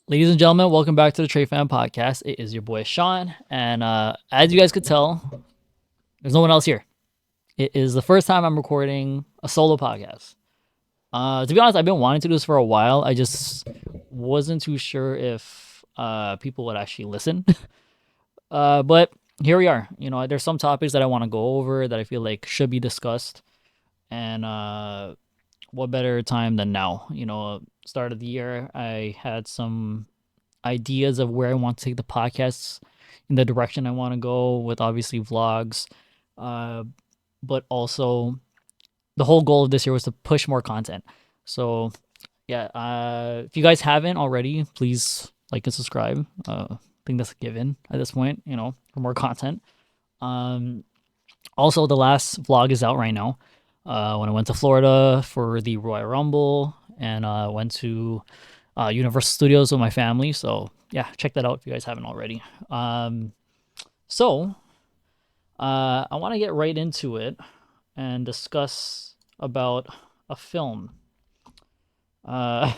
Ladies and gentlemen, welcome back to the Trey Fan Podcast. It is your boy Sean, and as you guys could tell, there's no one else here. It is the first time I'm recording a solo podcast. To be honest, I've been wanting to do this for a while. I just wasn't too sure if people would actually listen. But here we are. There's some topics that I want to go over that I feel like should be discussed, and what better time than now? Start of the year, I had some ideas of where I want to take the podcasts in the direction I want to go with obviously vlogs. Uh, but also the whole goal of this year was to push more content. So yeah, if you guys haven't already, please like and subscribe. I think that's a given at this point, for more content. Um, Also, the last vlog is out right now. When I went to Florida for the Royal Rumble and went to Universal Studios with my family. So yeah, check that out if you guys haven't already. So I want to get right into it and discuss about a film. Uh,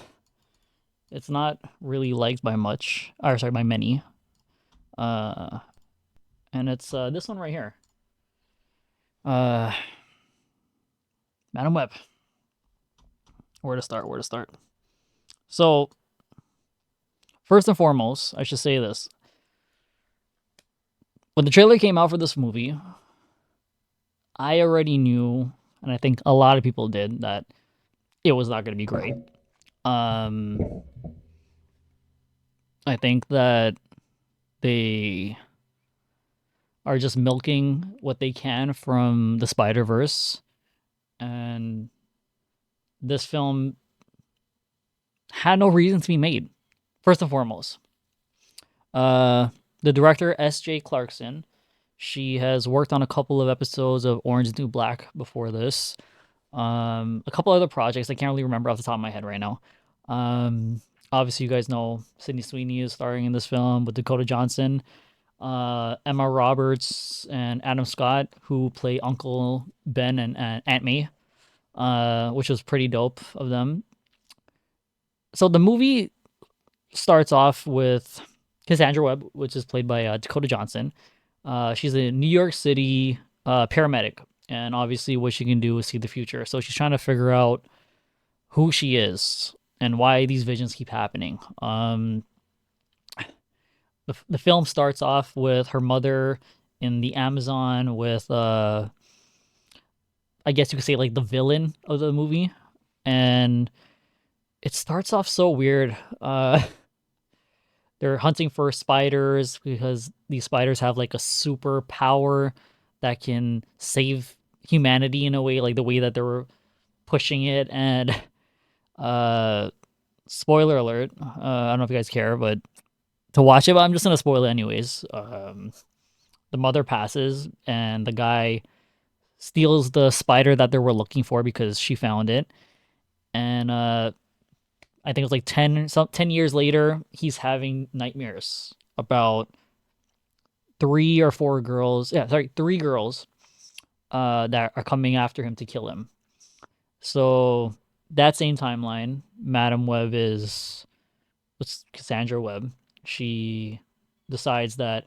it's not really liked by much, or sorry, by many. Uh, and it's this one right here. Uh, Madam Web. Where to start? Where to start? So first and foremost, I should say this: when the trailer came out for this movie, I already knew, and I think a lot of people did, that it was not going to be great. Um, I think that they are just milking what they can from the Spider Verse, and this film had no reason to be made. First and foremost, uh, the director S.J. Clarkson, she has worked on a couple of episodes of Orange is the New Black before this. A couple other projects I can't really remember off the top of my head right now. Um, Obviously, you guys know Sydney Sweeney is starring in this film with Dakota Johnson, Emma Roberts, and Adam Scott, who play Uncle Ben and Aunt May, which was pretty dope of them. So the movie starts off with Cassandra Webb, which is played by Dakota Johnson. She's a New York City paramedic, and obviously, what she can do is see the future. So she's trying to figure out who she is and why these visions keep happening. The film starts off with her mother in the Amazon with I guess you could say like the villain of the movie, and it starts off so weird. They're hunting for spiders because these spiders have like a super power that can save humanity in a way, like the way that they were pushing it. And uh spoiler alert, I don't know if you guys care, but to watch it, but I'm just gonna spoil it anyways. The mother passes and the guy steals the spider that they were looking for because she found it. And I think it was like 10 years later, he's having nightmares about three or four girls. Yeah, sorry, three girls that are coming after him to kill him. So that same timeline, Madam Web is what's Cassandra Webb. She decides that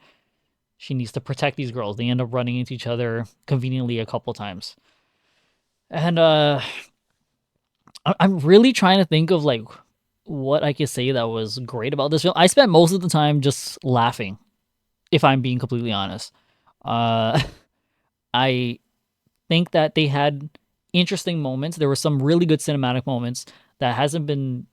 she needs to protect these girls. They end up running into each other conveniently a couple times. And I'm really trying to think of like what I could say that was great about this film. I spent most of the time just laughing, if I'm being completely honest. Uh, I think that they had interesting moments. There were some really good cinematic moments that hasn't been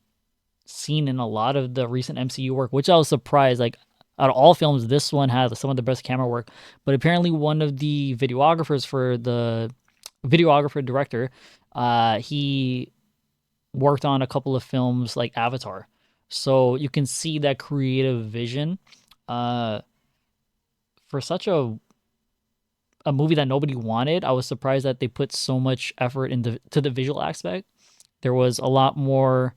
seen in a lot of the recent MCU work, which I was surprised. Like out of all films, this one had some of the best camera work. But apparently, one of the videographers for the videographer director, he worked on a couple of films like Avatar, so you can see that creative vision. Uh, for such a movie that nobody wanted, I was surprised that they put so much effort into the visual aspect. There was a lot more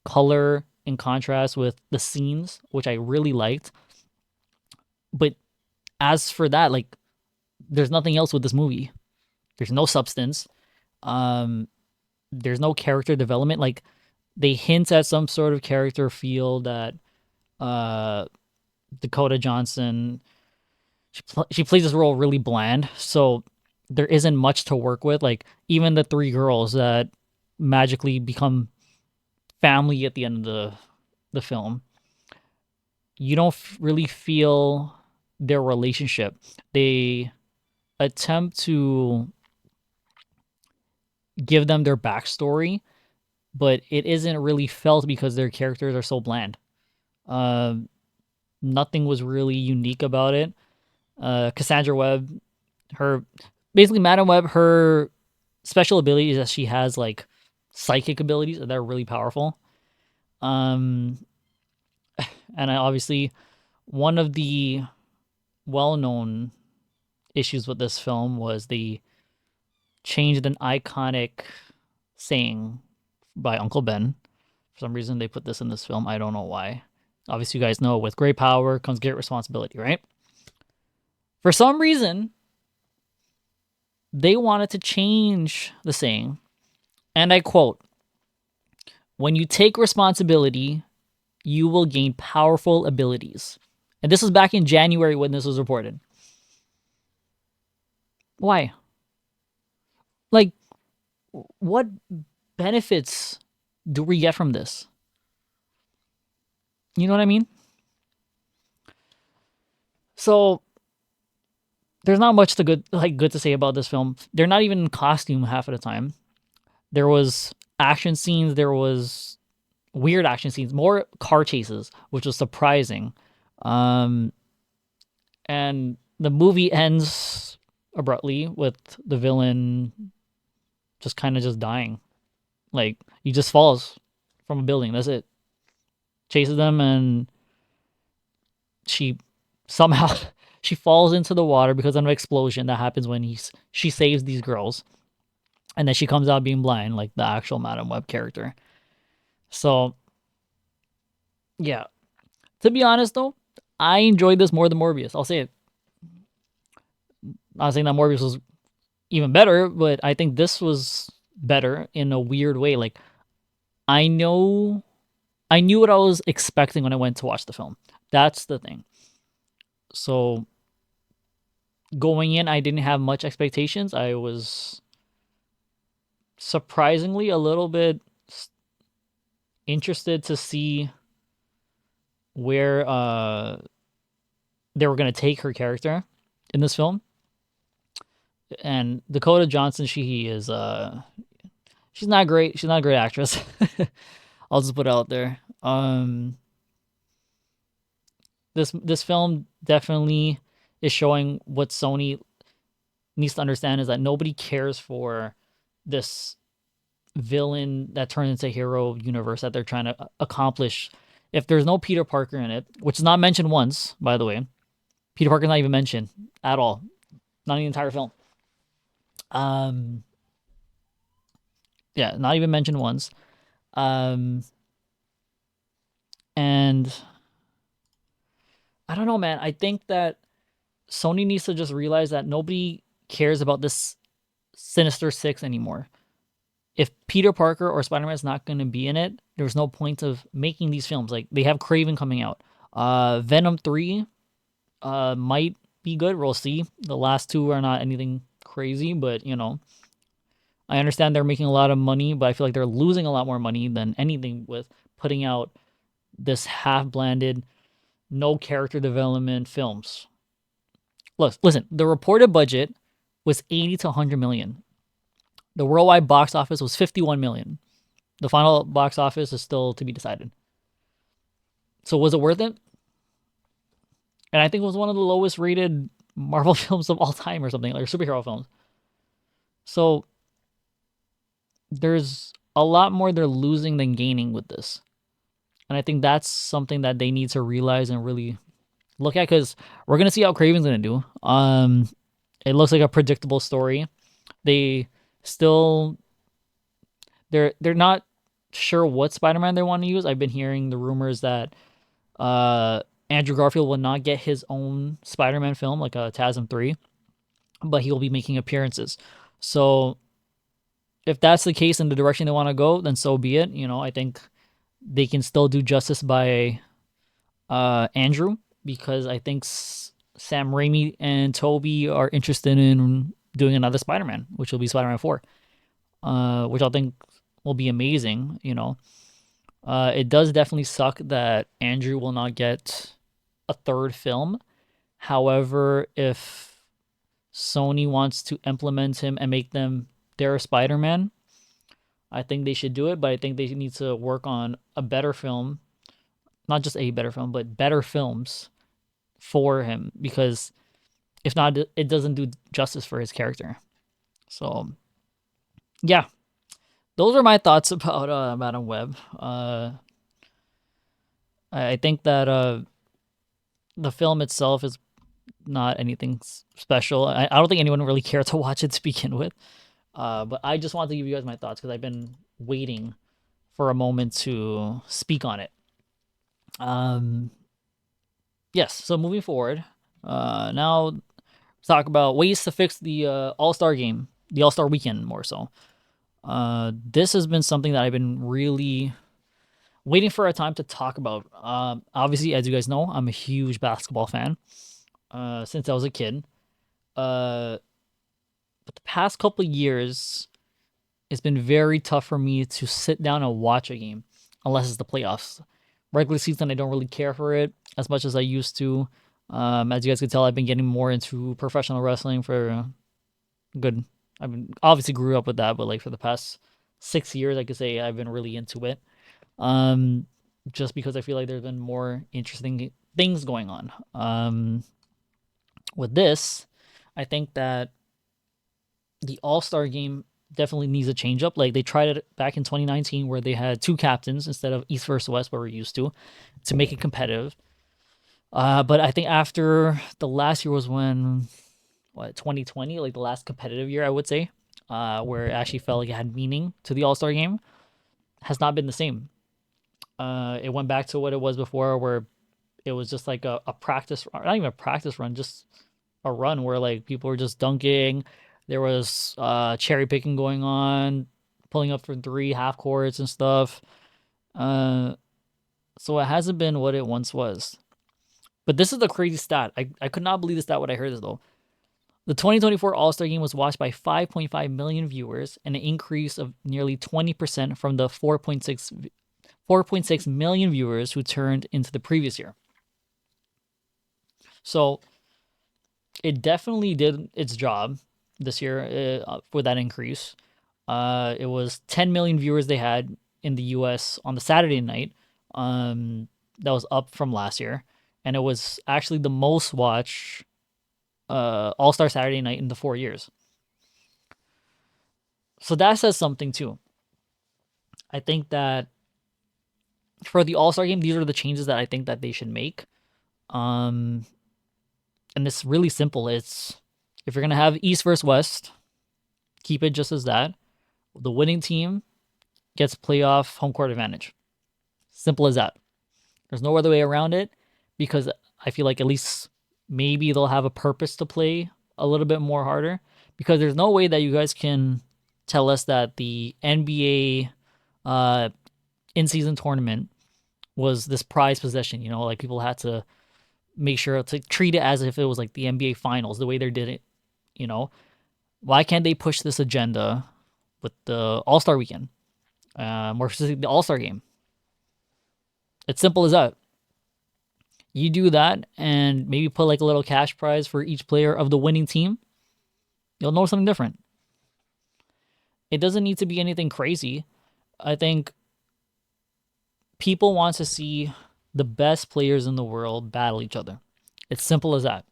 color in contrast with the scenes, which I really liked. But as for that, like, there's nothing else with this movie. There's no substance. Um, there's no character development. Like, they hint at some sort of character feel that Uh, Dakota Johnson, she plays this role really bland, so there isn't much to work with. Like even the three girls that magically become family at the end of the film, you don't really feel their relationship. They attempt to give them their backstory, but it isn't really felt because their characters are so bland. Uh, Nothing was really unique about it. Cassandra Webb, her basically Madam Webb, her special ability is that she has like psychic abilities that are really powerful. Um, and obviously one of the well-known issues with this film was they changed an iconic saying by Uncle Ben. For some reason, they put this in this film. I don't know why. Obviously, you guys know with great power comes great responsibility, right? For some reason, they wanted to change the saying. And I quote, "When you take responsibility, you will gain powerful abilities." And this was back in January when this was reported. Why? Like, what benefits do we get from this? You know what I mean? So there's not much to good to say about this film. They're not even in costume half of the time. There was action scenes, there was weird action scenes, more car chases, which was surprising. Um, and the movie ends abruptly with the villain just kind of just dying. Like he just falls from a building. That's it. Chases them and she somehow she falls into the water because of an explosion that happens when she saves these girls. And then she comes out being blind, like the actual Madam Web character. So, yeah. To be honest, though, I enjoyed this more than Morbius. I'll say it. Not saying that Morbius was even better, but I think this was better in a weird way. Like, I know, I knew what I was expecting when I went to watch the film. That's the thing. So, going in, I didn't have much expectations. I was surprisingly a little bit interested to see where they were going to take her character in this film. And Dakota Johnson, she is she's not great. She's not a great actress. I'll just put it out there. This film definitely is showing what Sony needs to understand is that nobody cares for this villain that turns into hero universe that they're trying to accomplish. If there's no Peter Parker in it, which is not mentioned once, by the way, Peter Parker's not even mentioned at all, not in the entire film. Um, yeah, not even mentioned once. Um, and I don't know, man. I think that Sony needs to just realize that nobody cares about this Sinister Six anymore. If Peter Parker or Spider Man is not going to be in it, there's no point of making these films. Like they have Craven coming out. Venom 3 might be good. We'll see. The last two are not anything crazy, but you know, I understand they're making a lot of money, but I feel like they're losing a lot more money than anything with putting out this half-blanded, no character development films. Look, listen, the reported budget was 80 to 100 million. The worldwide box office was 51 million. The final box office is still to be decided. So was it worth it? And I think it was one of the lowest rated Marvel films of all time or something, like superhero films. So there's a lot more they're losing than gaining with this. And I think that's something that they need to realize and really look at because we're gonna see how Craven's gonna do. It looks like a predictable story. They still they're not sure what Spider-Man they want to use. I've been hearing the rumors that Andrew Garfield will not get his own Spider-Man film like a TASM 3, but he will be making appearances. So if that's the case in the direction they want to go, then so be it. You know, I think they can still do justice by Andrew, because I think Sam Raimi and Toby are interested in doing another Spider-Man, which will be Spider-Man 4, which I think will be amazing. It does definitely suck that Andrew will not get a third film. However, if Sony wants to implement him and make them their Spider-Man, I think they should do it, but I think they need to work on a better film, not just a better film, but better films for him, because if not, it doesn't do justice for his character. So, yeah, those are my thoughts about Madam Web. I think that the film itself is not anything special. I don't think anyone really cared to watch it to begin with. But I just wanted to give you guys my thoughts because I've been waiting for a moment to speak on it. Yes, so moving forward, now let's talk about ways to fix the All-Star game, the All-Star weekend more so. This has been something that I've been really waiting for a time to talk about. Obviously, as you guys know, I'm a huge basketball fan since I was a kid. But the past couple of years, it's been very tough for me to sit down and watch a game unless it's the playoffs. Regular season, I don't really care for it as much as I used to. As you guys can tell, I've been getting more into professional wrestling for good. I've been obviously grew up with that, but like for the past 6 years, I could say I've been really into it. Just because I feel like there's been more interesting things going on. With this, I think that the All-Star game definitely needs a change up. Like they tried it back in 2019 where they had two captains instead of East versus West, where we're used to make it competitive. But I think after the last year was when 2020, like the last competitive year, I would say, where it actually felt like it had meaning to the All-Star game, has not been the same. It went back to what it was before, where it was just like a practice, not even a practice run, just a run where like people were just dunking. There was cherry picking going on, pulling up for three half courts and stuff. So it hasn't been what it once was. But this is the crazy stat. I could not believe this stat when I heard this though. The 2024 All-Star Game was watched by 5.5 million viewers, an increase of nearly 20% from the 4.6 million viewers who turned into the previous year. So it definitely did its job this year with that increase. It was 10 million viewers they had in the US on the Saturday night. That was up from last year. And it was actually the most watched All-Star Saturday night in the 4 years. So that says something too. I think that for the All-Star game, these are the changes that I think that they should make. And it's really simple. It's if you're gonna have East versus West, keep it just as that. The winning team gets playoff home court advantage. Simple as that. There's no other way around it because I feel like at least maybe they'll have a purpose to play a little bit more harder because there's no way that you guys can tell us that the NBA in-season tournament was this prized possession. Like people had to make sure to treat it as if it was like the NBA finals, the way they did it. Why can't they push this agenda with the All-Star weekend? More specifically, the All-Star game. It's simple as that. You do that and maybe put like a little cash prize for each player of the winning team. You'll know something different. It doesn't need to be anything crazy. I think people want to see the best players in the world battle each other. It's simple as that.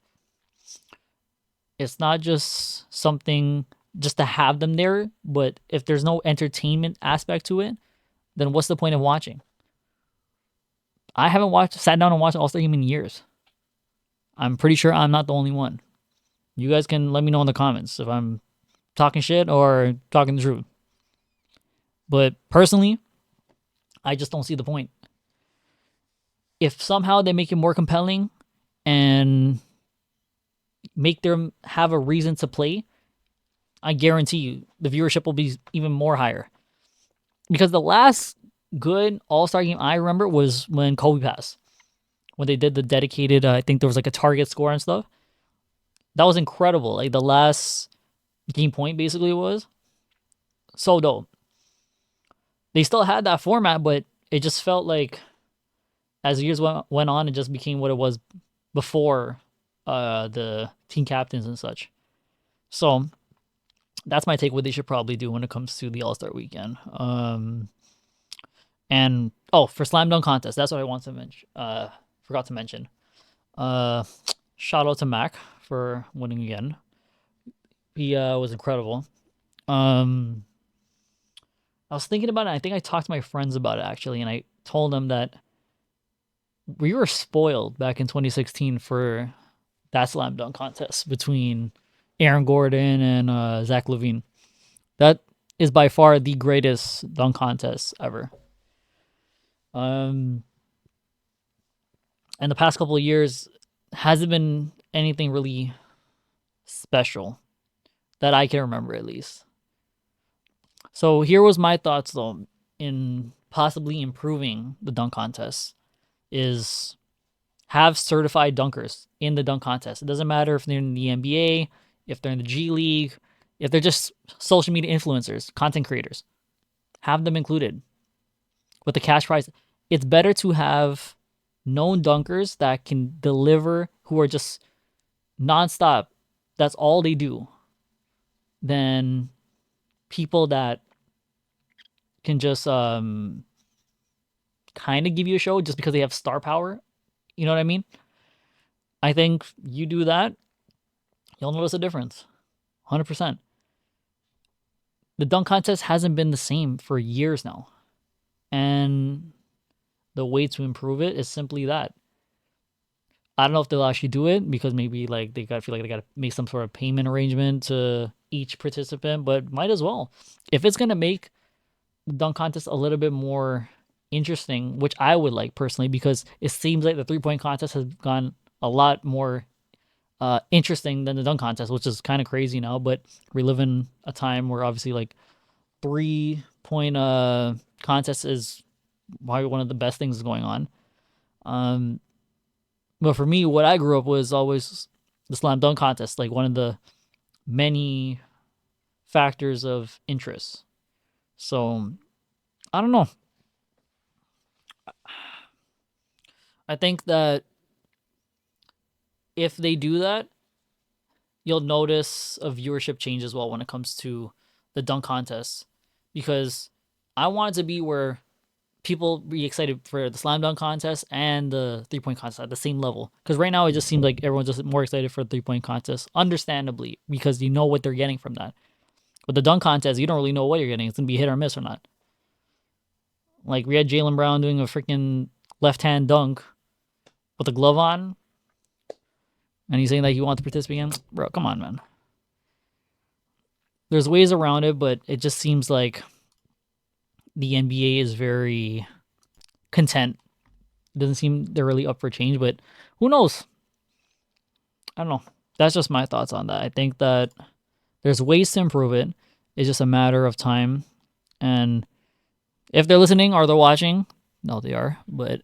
It's not just something just to have them there, but if there's no entertainment aspect to it, then what's the point of watching? I haven't sat down and watched All-Star Game in years. I'm pretty sure I'm not the only one. You guys can let me know in the comments if I'm talking shit or talking the truth. But personally, I just don't see the point. If somehow they make it more compelling and make them have a reason to play, I guarantee you the viewership will be even more higher. Because the last good All-Star game I remember was when Kobe passed. when they did the dedicated, I think there was like a target score and stuff. That was incredible. Like the last game point basically was so dope. They still had that format, but it just felt like as years went on, it just became what it was before the team captains and such. So that's my take. What they should probably do when it comes to the All Star Weekend. And for slam dunk contest, that's what I want to mention. Forgot to mention. Uh, Shout out to Mac for winning again. He was incredible. I was thinking about it. I think I talked to my friends about it actually, and I told them that we were spoiled back in 2016 for that slam dunk contest between Aaron Gordon and Zach LaVine. That is by far the greatest dunk contest ever. And the past couple of years hasn't been anything really special that I can remember at least. So here was my thoughts though in possibly improving the dunk contest is have certified dunkers in the dunk contest. It doesn't matter if they're in the NBA, if they're in the G League, if they're just social media influencers, content creators. Have them included with the cash prize. It's better to have known dunkers that can deliver, who are just nonstop. That's all they do. Than people that can just kind of give you a show just because they have star power. You know what I mean? I think you do that, you'll notice a difference. 100%. The dunk contest hasn't been the same for years now. And the way to improve it is simply that. I don't know if they'll actually do it because maybe like they got feel like they got to make some sort of payment arrangement to each participant, but might as well. If it's gonna make the dunk contest a little bit more interesting, which I would like personally, because it seems like the 3-point contest has gone a lot more interesting than the dunk contest, which is kind of crazy now. But we live in a time where obviously like 3-point contest is probably one of the best things going on. But for me, what I grew up was always the slam dunk contest, like one of the many factors of interest. So I don't know. I think that if they do that, you'll notice a viewership change as well when it comes to the dunk contest, because I want it to be where people be excited for the slam dunk contest and the 3-point contest at the same level. Because right now it just seems like everyone's just more excited for the 3-point contest, understandably, because you know what they're getting from that. With the dunk contest, you don't really know what you're getting. It's gonna be hit or miss or not. Like we had Jaylen Brown doing a freaking left hand dunk with a glove on, and he's saying that he wants to participate in. Bro, come on, man. There's ways around it, but it just seems like the NBA is very content. It doesn't seem they're really up for change, but who knows? I don't know. That's just my thoughts on that. I think that there's ways to improve it. It's just a matter of time. And if they're listening or they're watching, no, they are, but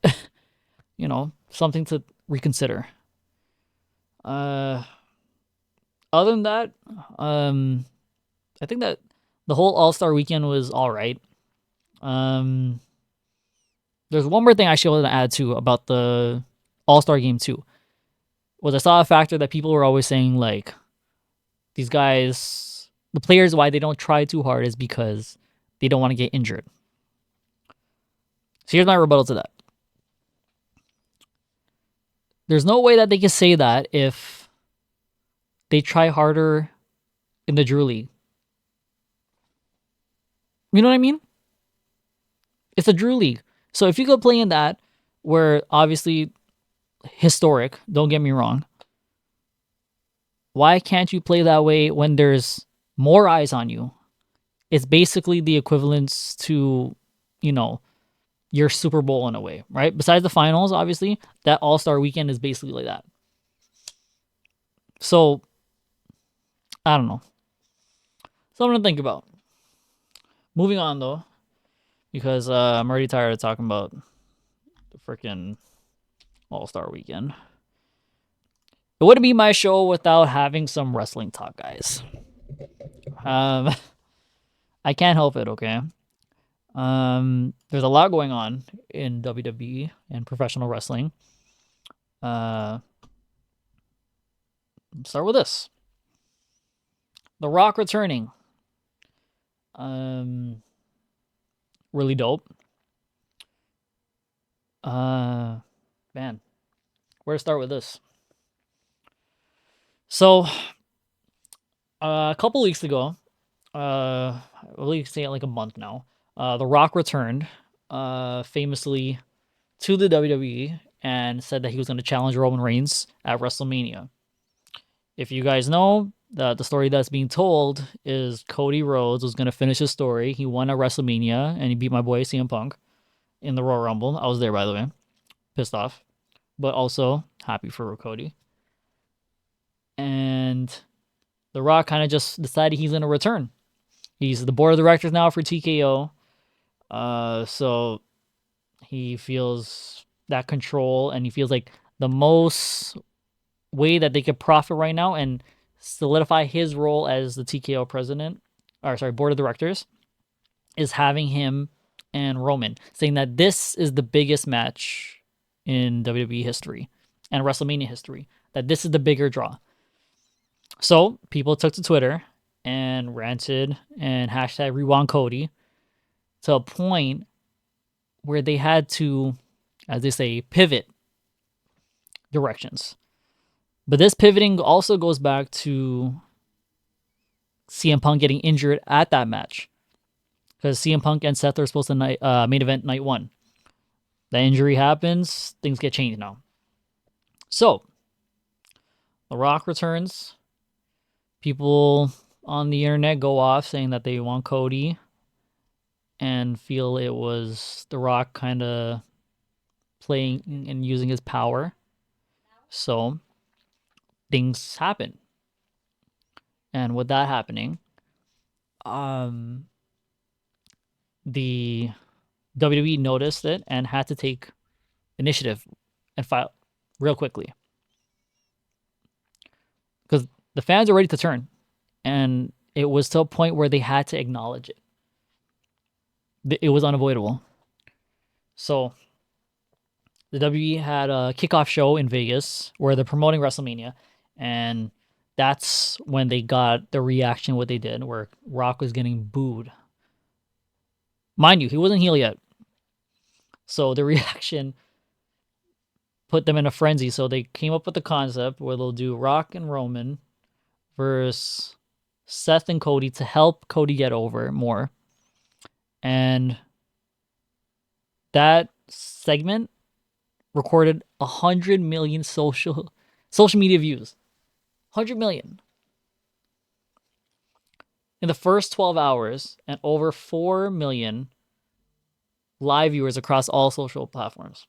something to reconsider. Other than that, I think that the whole All-Star weekend was all right. There's one more thing I actually wanted to add to about the All-Star game too. Was I saw a factor that people were always saying like these guys, the players, why they don't try too hard is because they don't want to get injured. So here's my rebuttal to that. There's no way that they can say that if they try harder in the Drew League. You know what I mean? It's a Drew League. So if you go play in that, where obviously historic, don't get me wrong, why can't you play that way when there's more eyes on you? It's basically the equivalence to, your Super Bowl in a way, right? Besides the finals, obviously, that All-Star weekend is basically like that. So, I don't know. Something to think about. Moving on, though, because I'm already tired of talking about the freaking All-Star Weekend. It wouldn't be my show without having some wrestling talk, guys. I can't help it, okay? There's a lot going on in WWE and professional wrestling. Start with this. The Rock returning. Really dope. Man, where to start with this? So, a couple weeks ago, really say it like a month now, The Rock returned, famously to the WWE and said that he was going to challenge Roman Reigns at WrestleMania. If you guys know, the story that's being told is Cody Rhodes was going to finish his story. He won at WrestleMania and he beat my boy CM Punk in the Royal Rumble. I was there, by the way. Pissed off, but also happy for Cody. And The Rock kind of just decided he's going to return. He's the board of directors now for TKO. So he feels that control, and he feels like the most way that they could profit right now and solidify his role as the TKO president, or sorry, board of directors, is having him and Roman, saying that this is the biggest match in WWE history and WrestleMania history, that this is the bigger draw. So people took to Twitter and ranted and hashtag rewind Cody to a point where they had to, as they say, pivot directions. But this pivoting also goes back to CM Punk getting injured at that match, because CM Punk and Seth are supposed to main event night one. The injury happens, things get changed now. So, The Rock returns. People on the internet go off saying that they want Cody and feel it was The Rock kind of playing and using his power. So, things happen. And with that happening, the WWE noticed it and had to take initiative and file real quickly, because the fans are ready to turn, and it was to a point where they had to acknowledge it. It was unavoidable. So the WWE had a kickoff show in Vegas where they're promoting WrestleMania, and that's when they got the reaction what they did, where Rock was getting booed. Mind you, he wasn't heel yet. So the reaction put them in a frenzy. So they came up with the concept where they'll do Rock and Roman versus Seth and Cody to help Cody get over more. And that segment recorded 100 million social media views. 100 million. In the first 12 hours, and over 4 million live viewers across all social platforms.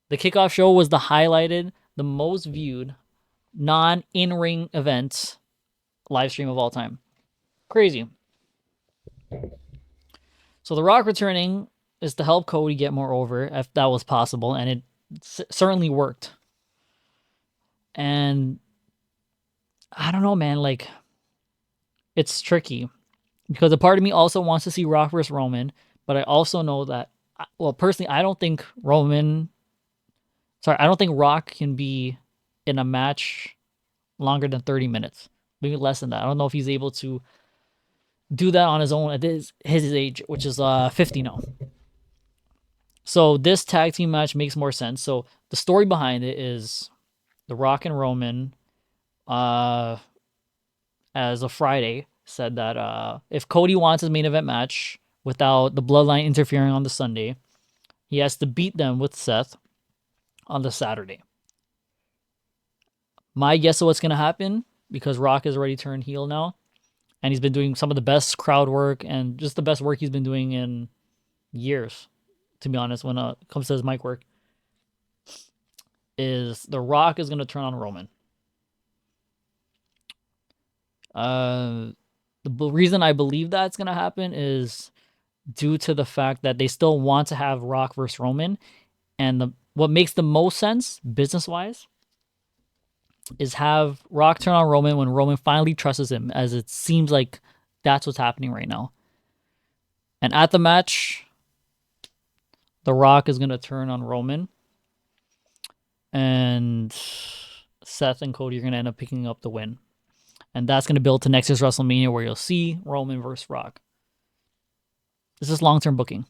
The kickoff show was the most viewed non-in-ring event live stream of all time. Crazy. So The Rock returning is to help Cody get more over, if that was possible, and it certainly worked. And I don't know, man, like, it's tricky, because a part of me also wants to see Rock versus Roman, but I also know that, well, personally, I don't think Rock can be in a match longer than 30 minutes, maybe less than that. I don't know if he's able to do that on his own at his age, which is 50 now. So this tag team match makes more sense. So the story behind it is The Rock and Roman, as of Friday, said that if Cody wants his main event match without the Bloodline interfering on the Sunday, he has to beat them with Seth on the Saturday. My guess of what's going to happen, because Rock has already turned heel now, and he's been doing some of the best crowd work and just the best work he's been doing in years, to be honest, when it comes to his mic work, is The Rock is going to turn on Roman. The reason I believe that's going to happen is due to the fact that they still want to have Rock versus Roman, and what makes the most sense business wise is have Rock turn on Roman when Roman finally trusts him, as it seems like that's what's happening right now. And at the match, The Rock is going to turn on Roman, and Seth and Cody are going to end up picking up the win. And that's going to build to next year's WrestleMania, where you'll see Roman versus Rock. This is long-term booking.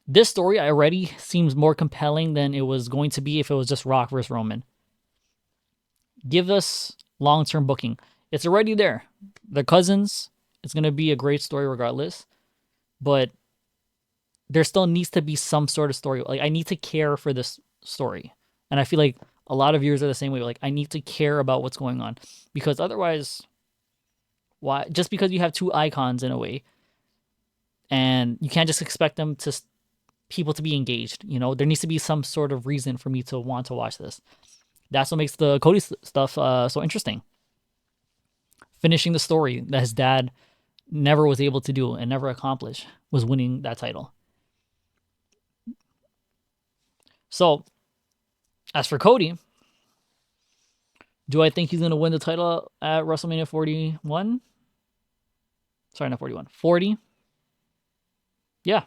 This story already seems more compelling than it was going to be if it was just Rock versus Roman. Give us long-term booking. It's already there. They're cousins. It's going to be a great story regardless. But there still needs to be some sort of story. Like, I need to care for this story. And I feel like a lot of viewers are the same way. Like, I need to care about what's going on. Because otherwise, why? Just because you have two icons in a way, and you can't just expect them to people to be engaged. You know, there needs to be some sort of reason for me to want to watch this. That's what makes the Cody stuff so interesting. Finishing the story that his dad never was able to do and never accomplished was winning that title. So, as for Cody, do I think he's going to win the title at WrestleMania 41? Sorry, not 41. 40? Yeah.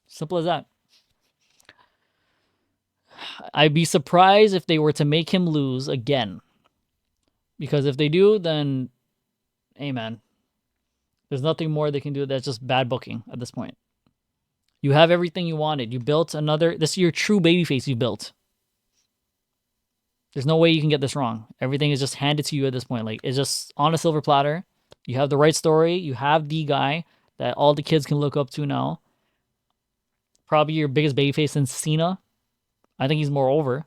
Simple as that. I'd be surprised if they were to make him lose again. Because if they do, then, hey man, there's nothing more they can do. That's just bad booking at this point. You have everything you wanted. You built another, this is your true babyface you built. There's no way you can get this wrong. Everything is just handed to you at this point. Like, it's just on a silver platter. You have the right story. You have the guy that all the kids can look up to now. Probably your biggest babyface since Cena. I think he's more over.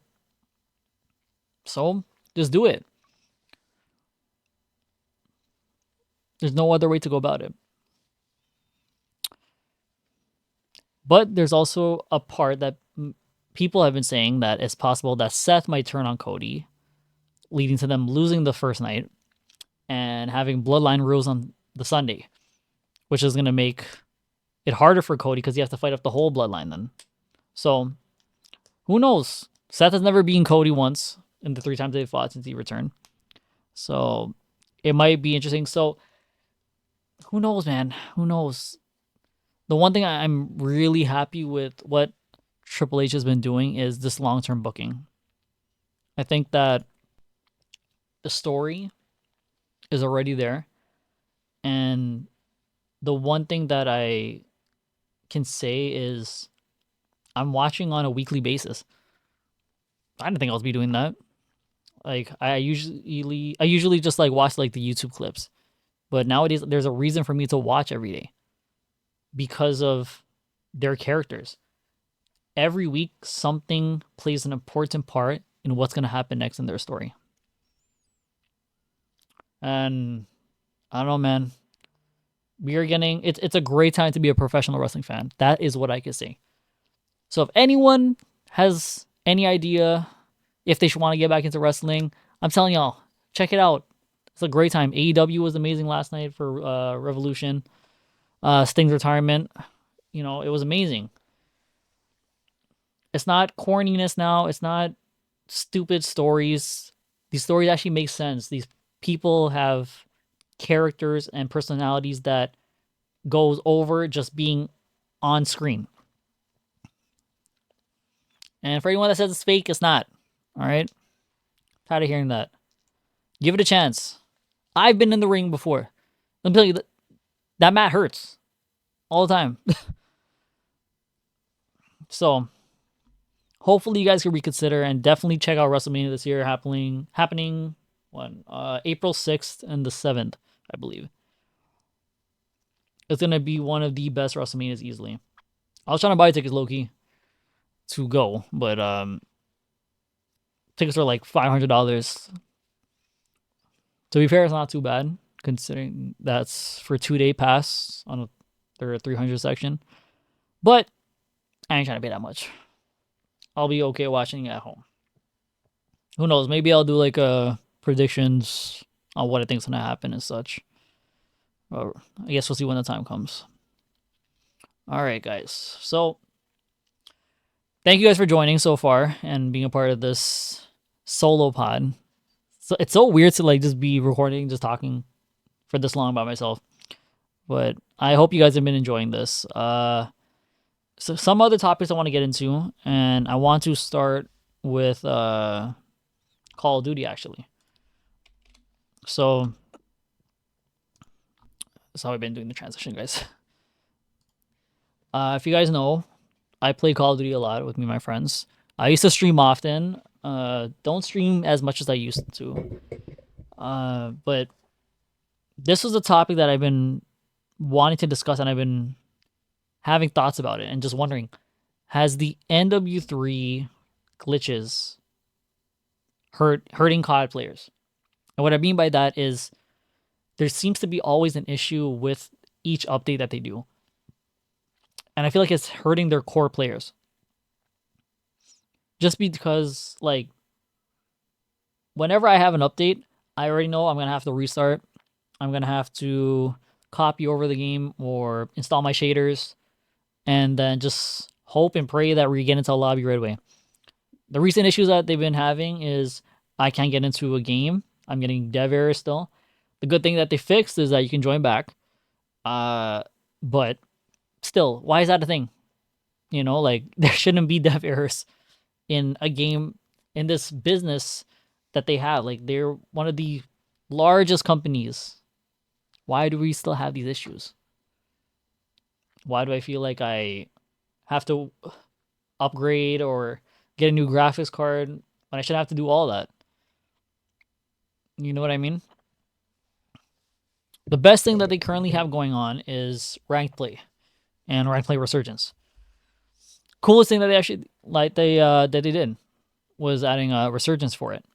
So, just do it. There's no other way to go about it. But there's also a part that people have been saying that it's possible that Seth might turn on Cody, leading to them losing the first night and having bloodline rules on the Sunday, which is going to make it harder for Cody because you have to fight up the whole bloodline then. So, who knows? Seth has never beaten Cody once in the 3 times they've fought since he returned. So, it might be interesting. So, who knows, man? Who knows? The one thing I'm really happy with what Triple H has been doing is this long-term booking. I think that the story is already there. And the one thing that I can say is I'm watching on a weekly basis. I didn't think I was be doing that. Like, I usually just like watch like the YouTube clips. But nowadays there's a reason for me to watch every day because of their characters. Every week, something plays an important part in what's going to happen next in their story. And I don't know, man. We are getting... It's a great time to be a professional wrestling fan. That is what I can say. So if anyone has any idea if they should want to get back into wrestling, I'm telling y'all, check it out. It's a great time. AEW was amazing last night for Revolution. Sting's retirement. You know, it was amazing. It's not corniness now. It's not stupid stories. These stories actually make sense. These people have characters and personalities that goes over just being on screen. And for anyone that says it's fake, it's not. All right? Tired of hearing that. Give it a chance. I've been in the ring before. Let me tell you, that mat hurts all the time. So, hopefully you guys can reconsider and definitely check out WrestleMania this year happening when April 6th and the 7th, I believe. It's going to be one of the best WrestleManias easily. I was trying to buy tickets low-key to go, but tickets were like $500. To be fair, it's not too bad considering that's for 2-day pass on their 300 section. But I ain't trying to pay that much. I'll be okay watching it at home. Who knows? Maybe I'll do like predictions on what I think's gonna happen and such. Or I guess we'll see when the time comes. All right, guys. So thank you guys for joining so far and being a part of this solo pod. So it's so weird to like just be recording, just talking for this long by myself. But I hope you guys have been enjoying this. So some other topics I want to get into, and I want to start with Call of Duty actually. So that's how I've been doing the transition, guys. If you guys know, I play Call of Duty a lot with me and my friends. I used to stream often. Don't stream as much as I used to. But this was a topic that I've been wanting to discuss, and I've been having thoughts about it, and just wondering: has the NW3 glitches hurting COD players? And what I mean by that is there seems to be always an issue with each update that they do. And I feel like it's hurting their core players. Just because, like, whenever I have an update, I already know I'm going to have to restart. I'm going to have to copy over the game or install my shaders and then just hope and pray that we get into a lobby right away. The recent issues that they've been having is I can't get into a game. I'm getting dev errors still. The good thing that they fixed is that you can join back. But still, why is that a thing? You know, like there shouldn't be dev errors in a game in this business that they have. Like they're one of the largest companies. Why do we still have these issues? Why do I feel like I have to upgrade or get a new graphics card when I shouldn't have to do all that? You know what I mean? The best thing that they currently have going on is ranked play and ranked play resurgence. Coolest thing that they actually that they did was adding a resurgence for it.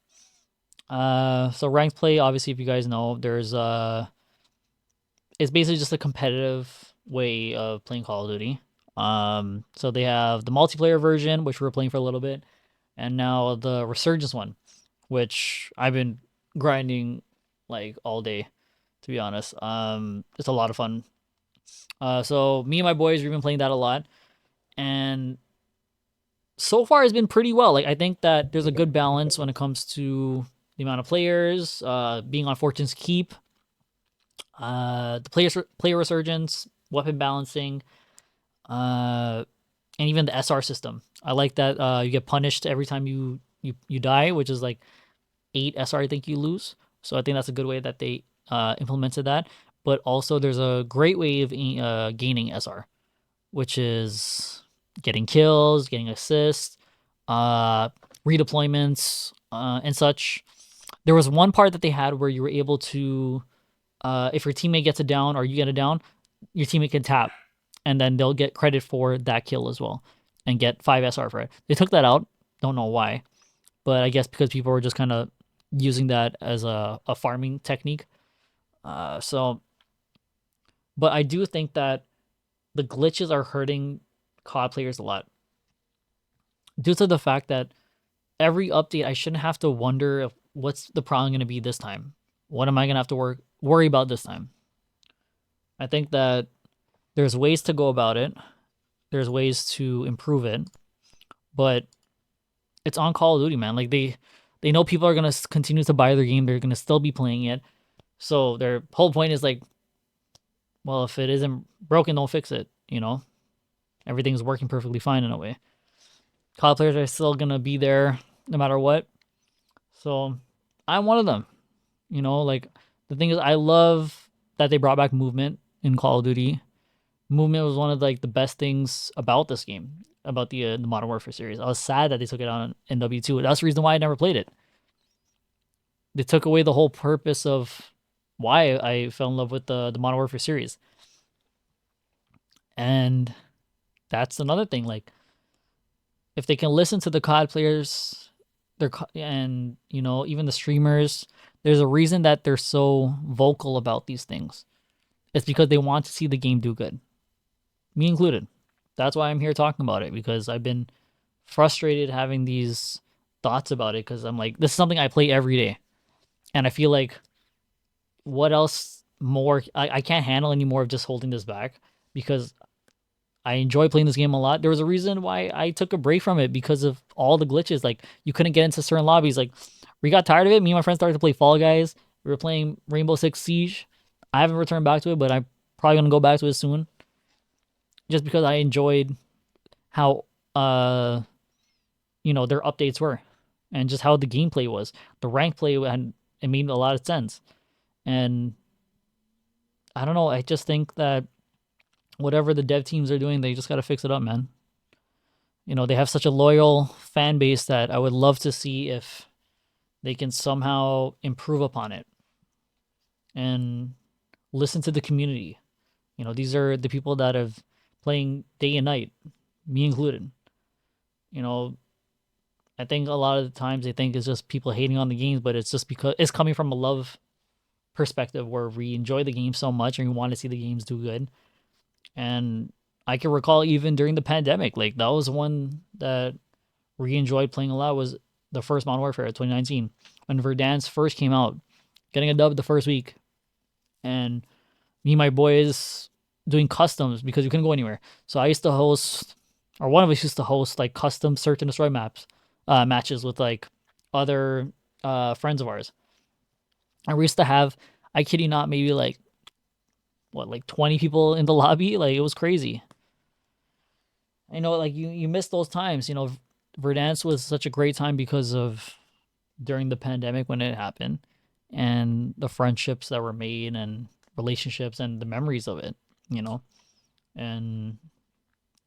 So ranked play, obviously, if you guys know, there's it's basically just a competitive way of playing Call of Duty. So they have the multiplayer version, which we were playing for a little bit, and now the resurgence one, which I've been grinding like all day, to be honest. It's a lot of fun. So me and my boys, we've been playing that a lot, and so far it's been pretty well. Like I think that there's a good balance when it comes to the amount of players, being on Fortune's Keep, the player resurgence, weapon balancing, and even the SR system. I like that you get punished every time you die, which is like 8 SR I think you lose. So I think that's a good way that they implemented that. But also there's a great way of gaining SR, which is getting kills, getting assists, redeployments, and such. There was one part that they had where you were able to, if your teammate gets a down or you get a down, your teammate can tap, and then they'll get credit for that kill as well, and get 5 SR for it. They took that out. Don't know why, but I guess because people were just kind of using that as a farming technique. But I do think that the glitches are hurting COD players a lot due to the fact that every update I shouldn't have to wonder if what's the problem going to be this time. What am I going to have to worry about this time? I think that there's ways to go about it. There's ways to improve it, but it's on Call of Duty, man. Like they know people are going to continue to buy their game. They're going to still be playing it. So their whole point is like, well, if it isn't broken, don't fix it, you know? Everything's working perfectly fine in a way. COD players are still going to be there no matter what. So I'm one of them. You know, like the thing is I love that they brought back movement in Call of Duty. Movement was one of like the best things about this game, about the Modern Warfare series. I was sad that they took it out in NW2. That's the reason why I never played it. They took away the whole purpose of why I fell in love with the Modern Warfare series. And that's another thing. Like, if they can listen to the COD players, and you know, even the streamers, there's a reason that they're so vocal about these things. It's because they want to see the game do good, me included. That's why I'm here talking about it, because I've been frustrated having these thoughts about it, because I'm like, this is something I play every day, and I feel like, what else more? I can't handle any more of just holding this back, because I enjoy playing this game a lot. There was a reason why I took a break from it because of all the glitches. Like you couldn't get into certain lobbies. Like we got tired of it. Me and my friends started to play Fall Guys. We were playing Rainbow Six Siege. I haven't returned back to it, but I'm probably gonna go back to it soon. Just because I enjoyed how their updates were, and just how the gameplay was. The rank play and it made a lot of sense. And I don't know. I just think that whatever the dev teams are doing, they just gotta fix it up, man. They have such a loyal fan base that I would love to see if they can somehow improve upon it and listen to the community. These are the people that have playing day and night, me included. You know, I think a lot of the times they think it's just people hating on the games, but it's just because it's coming from a love perspective where we enjoy the game so much and we want to see the games do good. And I can recall even during the pandemic, like that was one that we enjoyed playing a lot was the first Modern Warfare 2019 when Verdansk first came out, getting a dub the first week, and me and my boys doing customs because we couldn't go anywhere. So I used to host, or one of us used to host like custom search and destroy matches with like other friends of ours. And we used to have, I kid you not, maybe like 20 people in the lobby. Like it was crazy. Like you miss those times. Verdansk was such a great time because of during the pandemic when it happened, and the friendships that were made and relationships and the memories of it. And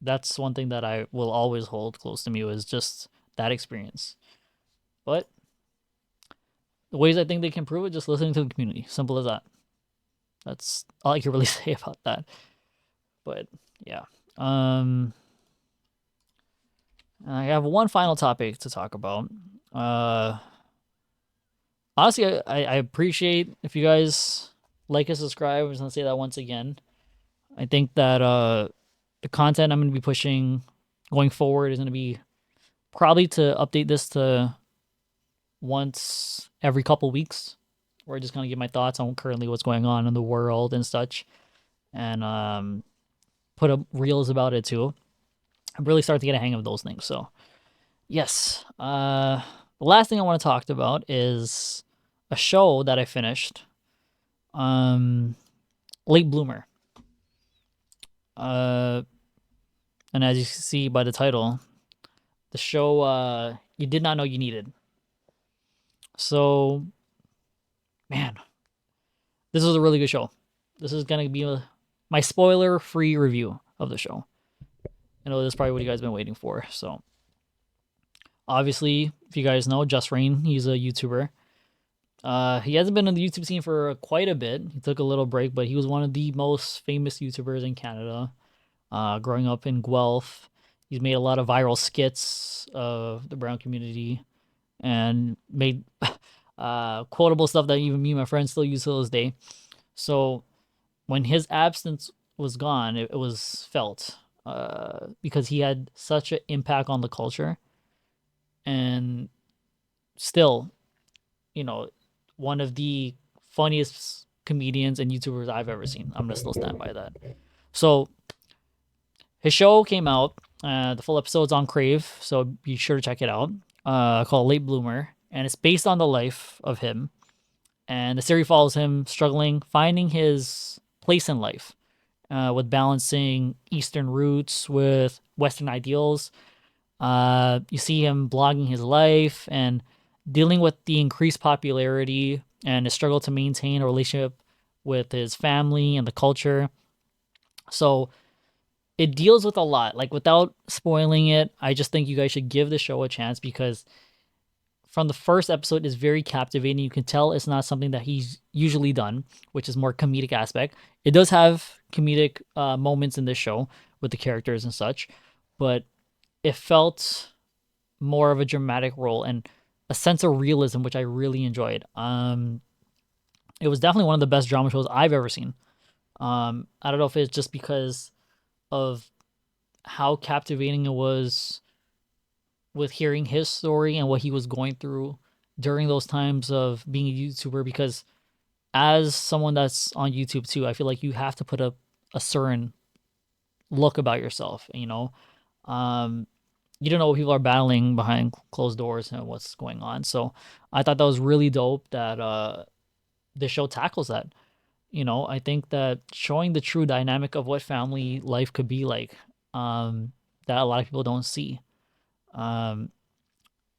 that's one thing that I will always hold close to me was just that experience. But the ways I think they can improve it, just listening to the community. Simple as that. That's all I can really say about that. But yeah. I have one final topic to talk about. Honestly, I appreciate if you guys like and subscribe. I'm just gonna say that once again. I think that the content I'm gonna be pushing going forward is gonna be probably to update this to once every couple weeks, where I just kind of give my thoughts on currently what's going on in the world and such, and put up reels about it too. I really start to get a hang of those things. So, yes. The last thing I want to talk about is a show that I finished. Late Bloomer. And as you see by the title, the show you did not know you needed. So, man, this is a really good show. This is gonna be my spoiler-free review of the show. I know this is probably what you guys have been waiting for. So, obviously, if you guys know, Just Rain, he's a YouTuber. He hasn't been in the YouTube scene for quite a bit. He took a little break, but he was one of the most famous YouTubers in Canada. Growing up in Guelph, he's made a lot of viral skits of the brown community and made quotable stuff that even me and my friends still use to this day. So when his absence was gone, it was felt because he had such an impact on the culture, and still, one of the funniest comedians and YouTubers I've ever seen. I'm gonna still stand by that. So his show came out. The full episode's on Crave, so be sure to check it out. Called Late Bloomer, and it's based on the life of him. And the series follows him struggling, finding his place in life, with balancing Eastern roots with Western ideals. You see him blogging his life and dealing with the increased popularity and his struggle to maintain a relationship with his family and the culture. So it deals with a lot. Like, without spoiling it, I just think you guys should give the show a chance because from the first episode is very captivating. You can tell it's not something that he's usually done, which is more comedic aspect. It does have comedic moments in this show with the characters and such, but it felt more of a dramatic role and a sense of realism, which I really enjoyed. It was definitely one of the best drama shows I've ever seen. I don't know if it's just because of how captivating it was with hearing his story and what he was going through during those times of being a YouTuber, because as someone that's on YouTube too, I feel like you have to put up a certain look about yourself. You don't know what people are battling behind closed doors and what's going on. So I thought that was really dope that this show tackles that. I think that showing the true dynamic of what family life could be like, that a lot of people don't see. Um,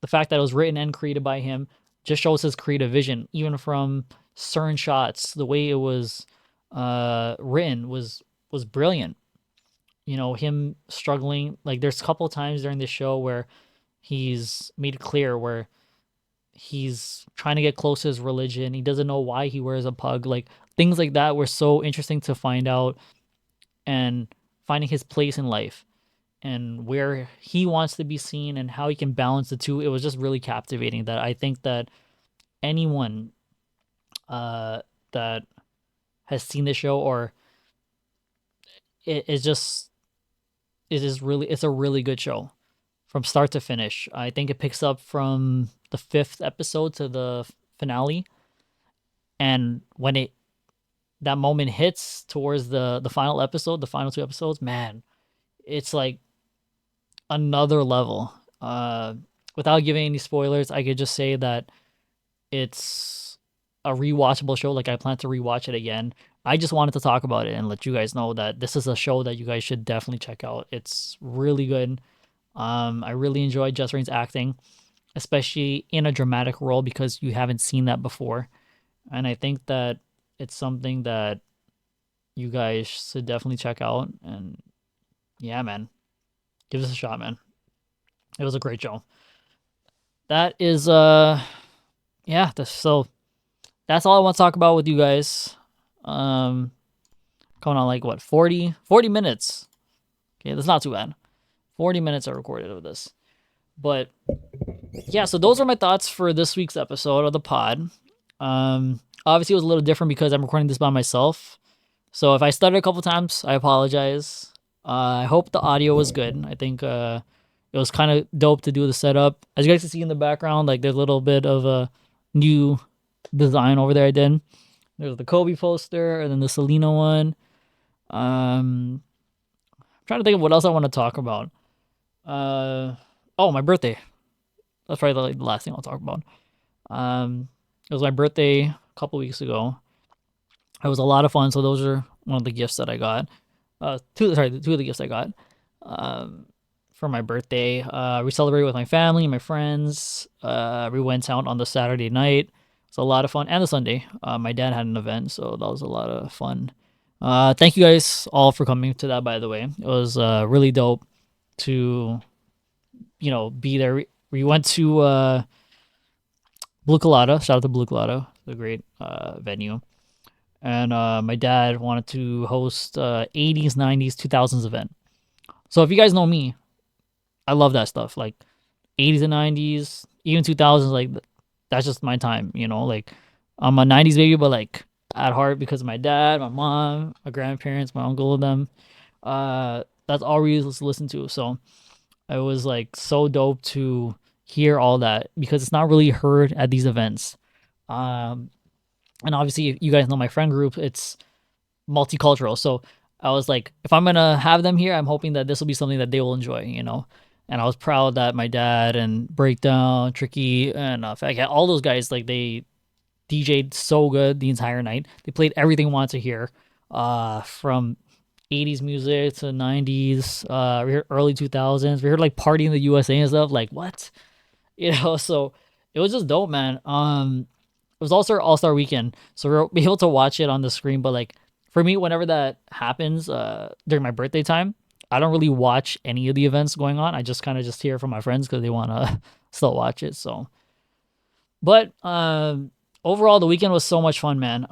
the fact that it was written and created by him just shows his creative vision, even from certain shots. The way it was written was brilliant. Him struggling. Like there's a couple times during the show where he's made it clear where he's trying to get close to his religion. He doesn't know why he wears a pug. Like things like that were so interesting to find out, and finding his place in life and where he wants to be seen and how he can balance the two. It was just really captivating that I think that anyone that has seen the show, or it just it's a really good show from start to finish. I think it picks up from the 5th episode to the finale, and when it that moment hits towards the final episode, the final 2 episodes, man, it's like another level. Without giving any spoilers, I could just say that it's a rewatchable show. Like I plan to rewatch it again. I just wanted to talk about it and let you guys know that this is a show that you guys should definitely check out. It's really good. I really enjoyed Just Rain's acting, especially in a dramatic role because you haven't seen that before. And I think that it's something that you guys should definitely check out. And yeah, man, give this a shot, man. It was a great show. That is yeah, so that's all I want to talk about with you guys. Going on like what, 40 minutes. Okay, that's not too bad. 40 minutes I recorded of this. But yeah, so those are my thoughts for this week's episode of the pod. Obviously it was a little different because I'm recording this by myself. So if I stuttered a couple times, I apologize. I hope the audio was good. I think it was kind of dope to do the setup. As you guys can see in the background, like there's a little bit of a new design over there I did. There's the Kobe poster and then the Selena one. I'm trying to think of what else I want to talk about. Oh, my birthday. That's probably the last thing I'll talk about. It was my birthday a couple weeks ago. It was a lot of fun. So those are one of the gifts that I got. Two of the gifts I got. For my birthday. We celebrated with my family, my friends. We went out on the Saturday night. It's a lot of fun, and the Sunday. My dad had an event, so that was a lot of fun. Thank you guys all for coming to that. By the way, it was really dope to be there. We went to Blue Colada. Shout out to Blue Colada, the great venue. And my dad wanted to host 80s, 90s, 2000s event. So if you guys know me, I love that stuff. Like 80s and 90s, even 2000s. Like that's just my time. Like I'm a 90s baby, but like at heart because of my dad, my mom, my grandparents, my uncle, them. That's all we used to listen to. So it was like so dope to hear all that because it's not really heard at these events. And obviously, you guys know my friend group. It's multicultural. So I was like, if I'm gonna have them here, I'm hoping that this will be something that they will enjoy. And I was proud that my dad and Breakdown, Tricky, and Fat Cat, all those guys, like they DJ'd so good the entire night. They played everything I wanted to hear, from 80s music to 90s, we heard early 2000s. We heard like Party in the USA and stuff. Like what? So it was just dope, man. It was also All-Star Weekend, so we were able to watch it on the screen. But like for me, whenever that happens, during my birthday time, I don't really watch any of the events going on. I just kind of just hear from my friends because they want to still watch it. So, but overall, the weekend was so much fun, man.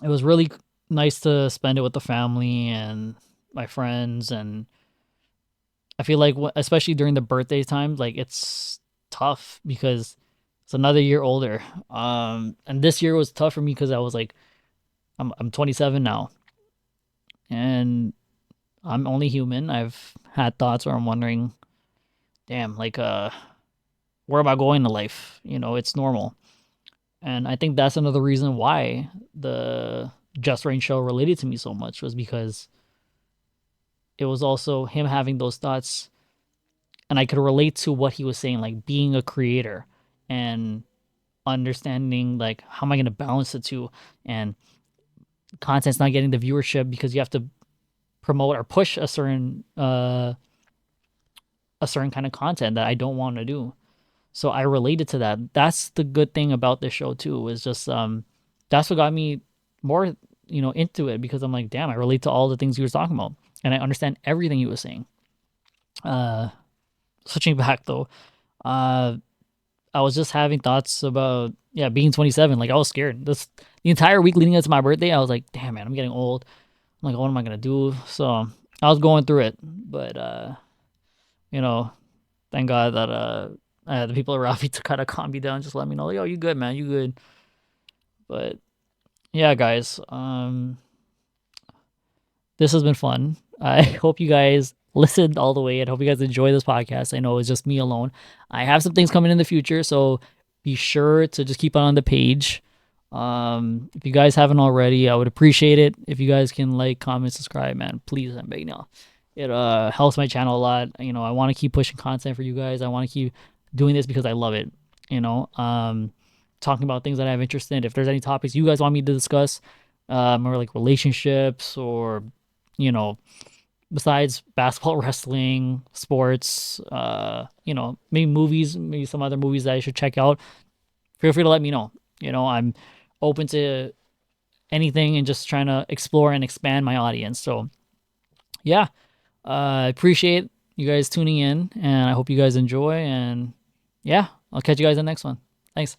It was really nice to spend it with the family and my friends, and I feel like especially during the birthday time, like it's tough because it's another year older. And this year was tough for me because I was like, I'm 27 now, and I'm only human. I've had thoughts where I'm wondering, damn, like where am I going in life? It's normal. And I think that's another reason why the Just Rain show related to me so much was because it was also him having those thoughts, and I could relate to what he was saying, like being a creator and understanding like how am I going to balance the two, and content's not getting the viewership because you have to promote or push a certain kind of content that I don't want to do. So I related to that. That's the good thing about this show too. Is just that's what got me more into it, because I'm like, damn, I relate to all the things he was talking about, and I understand everything he was saying. Uh, Switching back though, uh, I was just having thoughts about being 27. Like I was scared. The entire week leading up to my birthday, I was like, damn man, I'm getting old. I'm like, what am I gonna do? So I was going through it, but you know, thank God that I had the people around me to kind of calm me down, just let me know, yo, you good, man, you good. But yeah, guys, this has been fun. I hope you guys listened all the way. I hope you guys enjoy this podcast. I know it's just me alone. I have some things coming in the future, so be sure to just keep on the page. If you guys haven't already, I would appreciate it if you guys can like, comment, subscribe, man. Please, I'm begging y'all. It helps my channel a lot. I want to keep pushing content for you guys. I want to keep doing this because I love it. Talking about things that I have interest in. If there's any topics you guys want me to discuss, or like relationships, or you know, besides basketball, wrestling, sports, maybe movies, maybe some other movies that I should check out, feel free to let me know. I'm open to anything and just trying to explore and expand my audience. So, yeah, I appreciate you guys tuning in, and I hope you guys enjoy. And yeah, I'll catch you guys in the next one. Thanks.